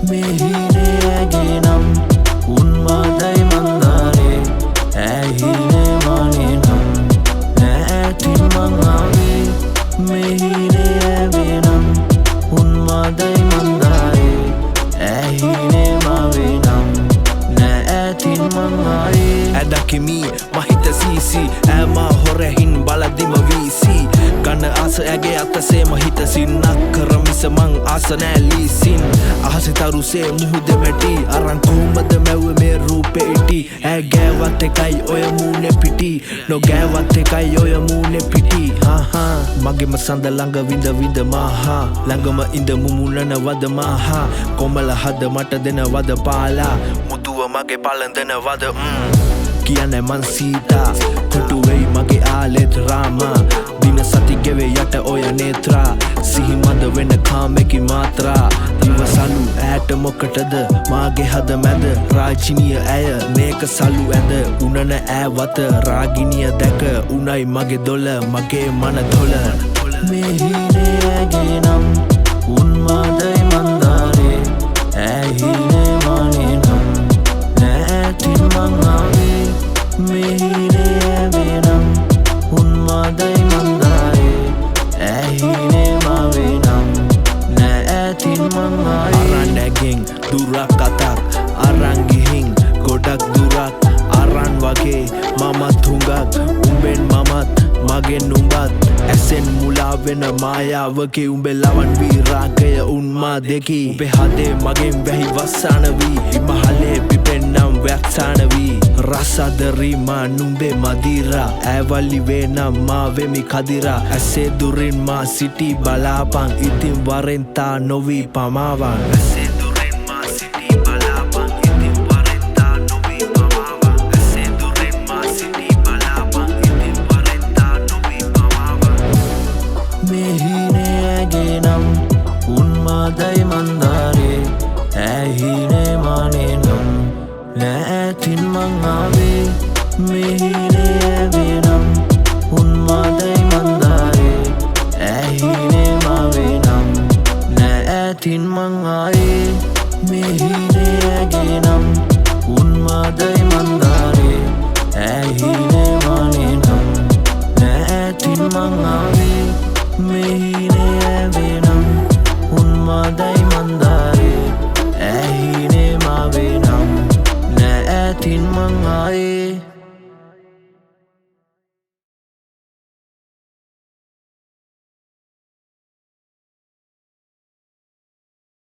Mehine agenam unmadai mandare ahine maninam natin mangawe Mehine agenam unmadai mandare ahine mavenam natin mangawe adakimi mahita sisi ama horehin baladima visi kana asa age atase mahita sinnak karamisa mang asa na lisin ahase taruse muhude meti aran kohumad mewwe me roope iti ä gෑවත් එකයි ඔය මූණේ පිටි no ගෑවත් එකයි ඔය මූණේ පිටි ha ha මගේම සඳ ළඟ විඳ විඳ මහා ළඟම ඉඳ මුමුණන වද මහා කොමල හද මට දෙන වද පාලා මුදුව මගේ පළඳන වද කියන්නේ මන් සීතා කොටු වෙයි මගේ ආලෙත් රාමා දින සති ගෙවේ යට ඔය නේත්‍රා සිහි මද වෙන කාමෙකි මාත්‍රා ඉවසලු ඈට මොකටද මාගේ හද මැද රාජිනිය ඇය මේක සලු ඇඳ උනන ඈවත රාගිනිය දැක උනයි මගේ දොල මගේ මන දොල මෙහිනේ ඇගේ නම් උන්මාදයි මන්දාරේ ඇහිනේ මානේ නම් නැතින් මං ආවේ Mehine agenam unmadai mandare ahine mavenam natin mangai aran ageng durak katak aran gihin godak durak aran wage mamat hungak umben mamat magen umbat ඇසෙන් මුලා වෙන මායාවකේ උඹේ ලවන් වී රාගය උන්මා දෙකි උඹේ හදේ මගෙන් වැහි වස්සාන වී මහලේ පිපෙන්නම් වැක්සාන වී රසදරි මා නුඹේ මදිරා ඇවලි වේනම් මා වෙමි කදිරා ඇසේ දුරින් මා සිටි බලාපන් ඉතින් වරෙන් තා නොවී පමාවන් ඇසේ දුරින් මා සිටි බලාපන් ඉතින් වරෙන් තා නොවී පමාවන් ඇසේ දුරින් මා සිටි බලාපන් ඉතින් වරෙන් තා නොවී පමාවන් Mehine agenam unmadai mandare ahine manenam natin mangawe Mehine agenam unmadai mandare ahine mavenam natin mangawe Mehine agenam unmadai mandare ahine manenam natin mangawe